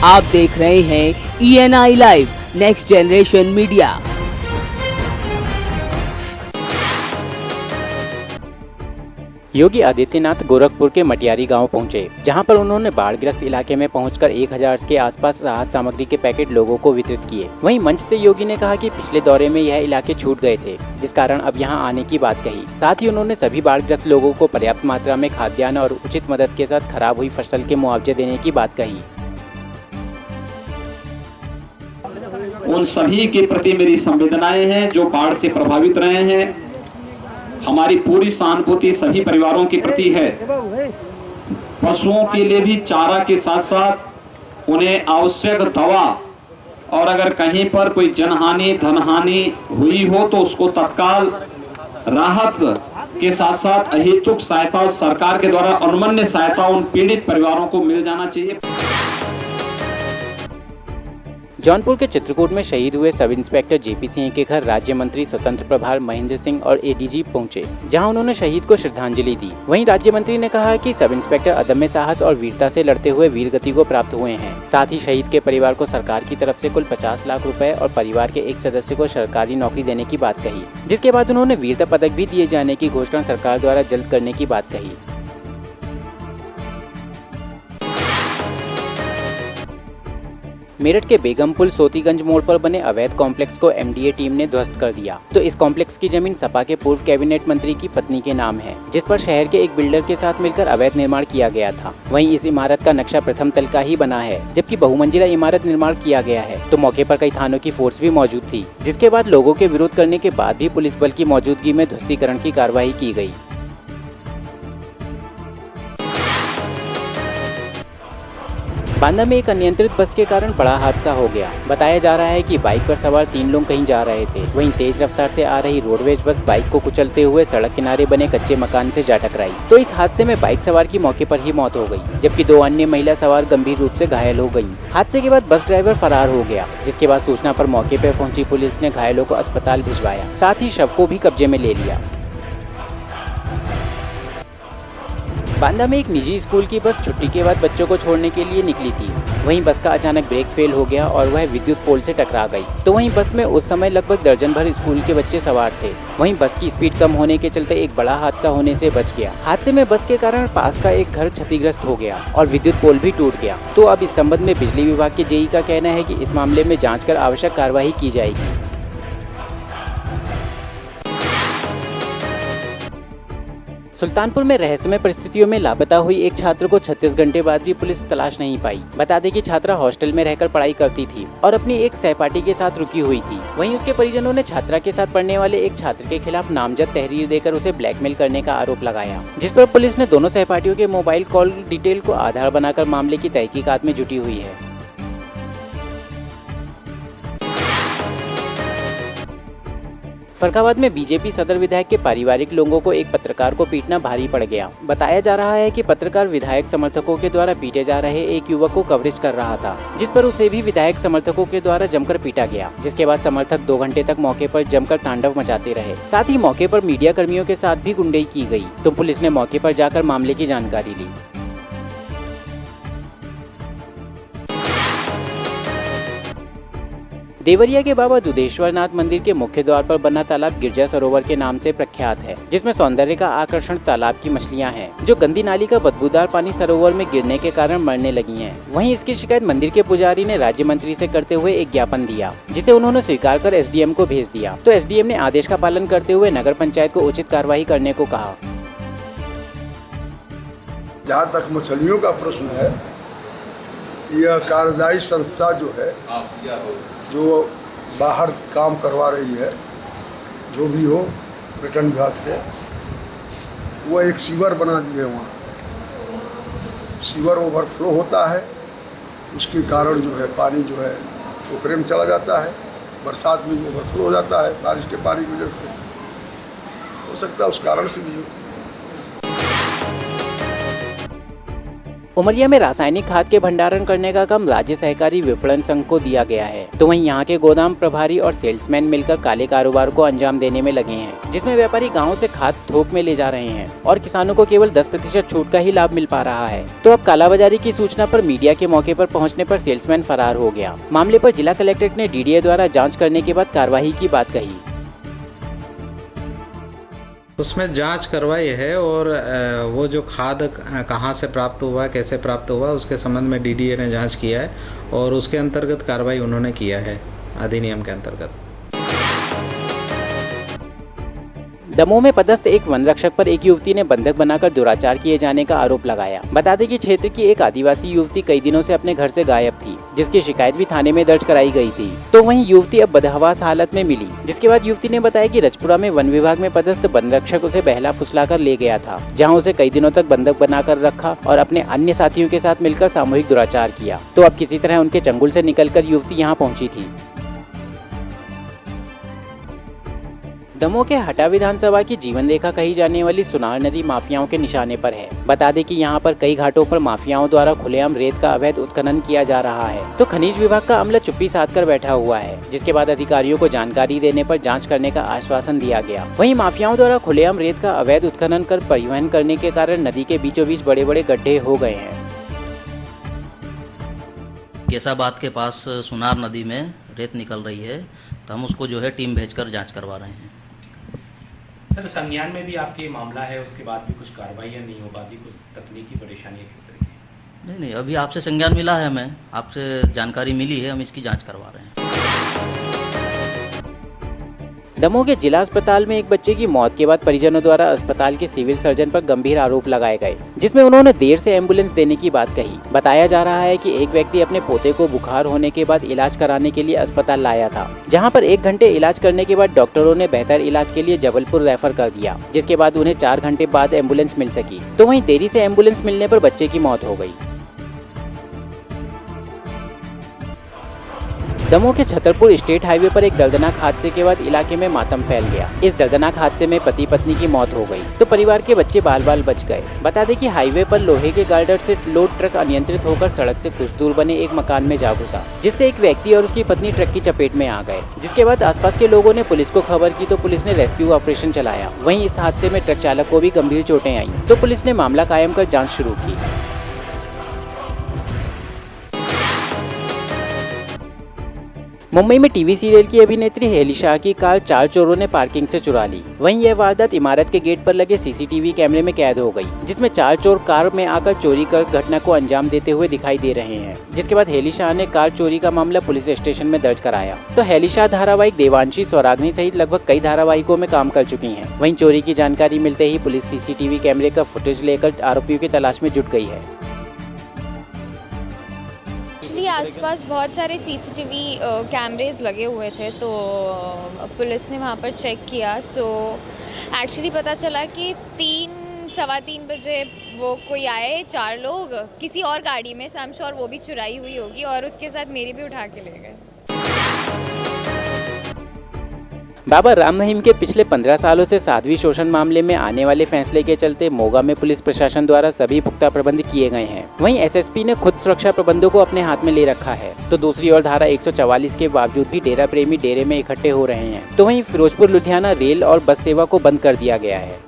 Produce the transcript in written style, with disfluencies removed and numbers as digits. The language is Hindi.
आप देख रहे हैं ENI live next generation media. Yogi Adityanath Gorakhpur के मटियारी गांव पहुंचे, जहां पर उन्होंने बाढ़ग्रस्त इलाके में पहुंचकर 1000 के आसपास राहत सामग्री के पैकेट लोगों को वितरित किए। वहीं मंच से योगी ने कहा कि पिछले दौरे में यह इलाके छूट गए थे, जिस कारण अब यहां आने की बात कही। साथ ही उन्होंने सभी बाढ़ग्रस्त लोगों को पर्याप्त मात्रा में खाद्यान्न और उचित मदद के साथ खराब हुई फसल के मुआवजे देने की बात कही। उन सभी के प्रति मेरी संवेदनाएं हैं जो बाढ़ से प्रभावित रहे हैं। हमारी पूरी सहानुभूति सभी परिवारों के प्रति है। पशुओं के लिए भी चारा के साथ साथ उन्हें आवश्यक दवा, और अगर कहीं पर कोई जनहानि धनहानि हुई हो तो उसको तत्काल राहत के साथ साथ अहेतुक सहायता सरकार के द्वारा अनुमन्य सहायता उन पीड़ित परिवारों को मिल जाना चाहिए। जौनपुर के चित्रकूट में शहीद हुए सब इंस्पेक्टर जेपी सिंह के घर राज्य मंत्री स्वतंत्र प्रभार महेंद्र सिंह और एडीजी पहुंचे, जहां उन्होंने शहीद को श्रद्धांजलि दी। वहीं राज्य मंत्री ने कहा कि सब इंस्पेक्टर अदम्य साहस और वीरता से लड़ते हुए वीरगति को प्राप्त हुए हैं। साथ ही शहीद के परिवार को सरकार की तरफ से कुल 50 लाख रुपए और परिवार के एक सदस्य को सरकारी नौकरी देने की बात कही, जिसके बाद उन्होंने वीरता पदक भी दिए जाने की घोषणा सरकार द्वारा जल्द करने की बात कही। मेरठ के बेगमपुल सोतीगंज मोड़ पर बने अवैध कॉम्प्लेक्स को एमडीए टीम ने ध्वस्त कर दिया। तो इस कॉम्प्लेक्स की जमीन सपा के पूर्व कैबिनेट मंत्री की पत्नी के नाम है, जिस पर शहर के एक बिल्डर के साथ मिलकर अवैध निर्माण किया गया था। वहीं इस इमारत का नक्शा प्रथम तल का ही बना है, जबकि बहुमंजिला इमारत निर्माण किया गया है। तो मौके पर कई थानों की फोर्स भी मौजूद थी, जिसके बाद लोगों के विरोध करने के बाद भी पुलिस बल की मौजूदगी में ध्वस्तीकरण की कार्रवाई की गयी। बांदा में एक अनियंत्रित बस के कारण बड़ा हादसा हो गया। बताया जा रहा है कि बाइक पर सवार 3 लोग कहीं जा रहे थे। वहीं तेज रफ्तार से आ रही रोडवेज बस बाइक को कुचलते हुए सड़क किनारे बने कच्चे मकान से जा टकराई। तो इस हादसे में बाइक सवार की मौके पर ही मौत हो गई, जबकि 2 अन्य महिला सवार गंभीर रूप से घायल हो गयी। हादसे के बाद बस ड्राइवर फरार हो गया, जिसके बाद सूचना पर मौके पर पहुंची पुलिस ने घायलों को अस्पताल भिजवाया, साथ ही शव को भी कब्जे में ले लिया। बांदा में एक निजी स्कूल की बस छुट्टी के बाद बच्चों को छोड़ने के लिए निकली थी। वहीं बस का अचानक ब्रेक फेल हो गया और वह विद्युत पोल से टकरा गई। तो वहीं बस में उस समय लगभग दर्जन भर स्कूल के बच्चे सवार थे। वहीं बस की स्पीड कम होने के चलते एक बड़ा हादसा होने से बच गया। हादसे में बस के कारण पास का एक घर क्षतिग्रस्त हो गया और विद्युत पोल भी टूट गया। तो अब इस संबंध में बिजली विभाग के जेई का कहना है कि इस मामले में जाँच कर आवश्यक कार्रवाई की जाएगी। सुल्तानपुर में रहस्यमय परिस्थितियों में लापता हुई एक छात्र को 36 घंटे बाद भी पुलिस तलाश नहीं पाई। बता दें कि छात्रा हॉस्टल में रहकर पढ़ाई करती थी और अपनी एक सहपाठी के साथ रुकी हुई थी। वहीं उसके परिजनों ने छात्रा के साथ पढ़ने वाले एक छात्र के खिलाफ नामजद तहरीर देकर उसे ब्लैकमेल करने का आरोप लगाया, जिस पर पुलिस ने दोनों सहपाठियों के मोबाइल कॉल डिटेल को आधार बनाकर मामले की तहकीकात में जुटी हुई है। फरखाबाद में बीजेपी सदर विधायक के पारिवारिक लोगों को एक पत्रकार को पीटना भारी पड़ गया। बताया जा रहा है कि पत्रकार विधायक समर्थकों के द्वारा पीटे जा रहे एक युवक को कवरेज कर रहा था, जिस पर उसे भी विधायक समर्थकों के द्वारा जमकर पीटा गया, जिसके बाद समर्थक 2 घंटे तक मौके पर जमकर तांडव मचाते रहे। साथ ही मौके पर मीडिया कर्मियों के साथ भी गुंडई की गई। तो पुलिस ने मौके पर जाकर मामले की जानकारी ली। देवरिया के बाबा दुधेश्वरनाथ मंदिर के मुख्य द्वार पर बना तालाब गिरजा सरोवर के नाम से प्रख्यात है, जिसमें सौंदर्य का आकर्षण तालाब की मछलियां हैं, जो गंदी नाली का बदबूदार पानी सरोवर में गिरने के कारण मरने लगी हैं। वहीं इसकी शिकायत मंदिर के पुजारी ने राज्य मंत्री से करते हुए एक ज्ञापन दिया, जिसे उन्होंने स्वीकार कर एसडीएम को भेज दिया। तो एसडीएम ने आदेश का पालन करते हुए नगर पंचायत को उचित कार्रवाई करने को कहा। जहाँ तक मछलियों का प्रश्न है, यह कार्यदायी संस्था जो है, जो बाहर काम करवा रही है, जो भी हो पर्यटन विभाग से, वो एक सीवर बना दिए। वहाँ सीवर ओवरफ्लो होता है, उसके कारण जो है पानी जो है पोखरे में चला जाता है। बरसात में ओवरफ्लो हो जाता है बारिश के पानी की वजह से, हो सकता है उस कारण से भी हो। उमरिया में रासायनिक खाद के भंडारण करने का काम राज्य सहकारी विपणन संघ को दिया गया है, तो वहीं यहाँ के गोदाम प्रभारी और सेल्समैन मिलकर काले कारोबार को अंजाम देने में लगे हैं, जिसमें व्यापारी गाँव से खाद थोक में ले जा रहे हैं और किसानों को केवल 10% छूट का ही लाभ मिल पा रहा है। तो अब कालाबाजारी की सूचना पर मीडिया के मौके पर पहुँचने पर सेल्समैन फरार हो गया। मामले पर जिला कलेक्टर ने DDA द्वारा जाँच करने के बाद कार्रवाई की बात कही। उसमें जांच करवाई है और वो जो खाद कहाँ से प्राप्त हुआ, कैसे प्राप्त हुआ, उसके संबंध में DDA ने जांच किया है और उसके अंतर्गत कार्रवाई उन्होंने किया है अधिनियम के अंतर्गत। दमोह में पदस्थ एक वन रक्षक पर एक युवती ने बंधक बनाकर दुराचार किए जाने का आरोप लगाया। बता दें कि क्षेत्र की एक आदिवासी युवती कई दिनों से अपने घर से गायब थी, जिसकी शिकायत भी थाने में दर्ज कराई गई थी। तो वहीं युवती अब बदहवास हालत में मिली, जिसके बाद युवती ने बताया कि रजपुरा में वन विभाग में पदस्थ वन रक्षक उसे बहला फुसलाकर ले गया था, जहाँ उसे कई दिनों तक बंधक बनाकर रखा और अपने अन्य साथियों के साथ मिलकर सामूहिक दुराचार किया। तो अब किसी तरह उनके चंगुल से निकलकर युवती यहाँ पहुंची थी। दमोह के हटा विधानसभा की जीवन रेखा कही जाने वाली सुनार नदी माफियाओं के निशाने पर है। बता दें कि यहाँ पर कई घाटों पर माफियाओं द्वारा खुलेआम रेत का अवैध उत्खनन किया जा रहा है। तो खनिज विभाग का अमला चुप्पी साध कर बैठा हुआ है, जिसके बाद अधिकारियों को जानकारी देने पर जांच करने का आश्वासन दिया गया। वहीं माफियाओं द्वारा खुलेआम रेत का अवैध उत्खनन कर परिवहन करने के कारण नदी के बीचों बीच बड़े बड़े गड्ढे हो गए हैं। केसाबाद के पास सुनार नदी में रेत निकल रही है, तो हम उसको जो है टीम भेजकर जांच करवा रहे हैं। सर, संज्ञान में भी आपके मामला है, उसके बाद भी कुछ कार्रवाइयाँ नहीं हो पाती, कुछ तकनीकी परेशानियाँ किस तरह की? नहीं, अभी आपसे संज्ञान मिला है, हमें आपसे जानकारी मिली है, हम इसकी जांच करवा रहे हैं। दमोह के जिला अस्पताल में एक बच्चे की मौत के बाद परिजनों द्वारा अस्पताल के सिविल सर्जन पर गंभीर आरोप लगाए गए, जिसमें उन्होंने देर से एम्बुलेंस देने की बात कही। बताया जा रहा है कि एक व्यक्ति अपने पोते को बुखार होने के बाद इलाज कराने के लिए अस्पताल लाया था, जहां पर 1 घंटे इलाज करने के बाद डॉक्टरों ने बेहतर इलाज के लिए जबलपुर रेफर कर दिया, जिसके बाद उन्हें 4 घंटे बाद एम्बुलेंस मिल सकी। तो वहीं देरी से एम्बुलेंस मिलने पर बच्चे की मौत हो गई। दमोह के छतरपुर स्टेट हाईवे पर एक दर्दनाक हादसे के बाद इलाके में मातम फैल गया। इस दर्दनाक हादसे में पति पत्नी की मौत हो गई, तो परिवार के बच्चे बाल बाल बच गए। बता दें कि हाईवे पर लोहे के गार्डर से लोड ट्रक अनियंत्रित होकर सड़क से कुछ दूर बने एक मकान में जा घुसा, जिससे एक व्यक्ति और उसकी पत्नी ट्रक की चपेट में आ गए। जिसके बाद आसपास के लोगों ने पुलिस को खबर की, तो पुलिस ने रेस्क्यू ऑपरेशन चलाया। वहीं इस हादसे में ट्रक चालक को भी गंभीर चोटें आई, तो पुलिस ने मामला कायम कर जाँच शुरू की। मुंबई में टीवी सीरियल की अभिनेत्री हेली शाह की कार 4 चोरों ने पार्किंग से चुरा ली। वहीं यह वारदात इमारत के गेट पर लगे CCTV कैमरे में कैद हो गई, जिसमें 4 चोर कार में आकर चोरी कर घटना को अंजाम देते हुए दिखाई दे रहे हैं। जिसके बाद हेली शाह ने कार चोरी का मामला पुलिस स्टेशन में दर्ज कराया। तो हेली शाह धारावाहिक देवांशी, स्वराग्नि सहित लगभग कई धारावाहिकों में काम कर चुकी है। वहीं चोरी की जानकारी मिलते ही पुलिस CCTV कैमरे का फुटेज लेकर आरोपियों की तलाश में जुट गई है। आसपास बहुत सारे CCTV कैमरेज लगे हुए थे, तो पुलिस ने वहाँ पर चेक किया। सो एक्चुअली पता चला कि 3-3:15 बजे वो कोई आए 4 लोग किसी और गाड़ी में, सो आई एम श्योर वो भी चुराई हुई होगी और उसके साथ मेरी भी उठा के ले गए। बाबा राम रहीम के पिछले 15 सालों से साध्वी शोषण मामले में आने वाले फैसले के चलते मोगा में पुलिस प्रशासन द्वारा सभी पुख्ता प्रबंध किए गए हैं। वहीं SSP ने खुद सुरक्षा प्रबंधों को अपने हाथ में ले रखा है। तो दूसरी ओर धारा 144 के बावजूद भी डेरा प्रेमी डेरे में इकट्ठे हो रहे हैं। तो वहीं फिरोजपुर लुधियाना रेल और बस सेवा को बंद कर दिया गया है।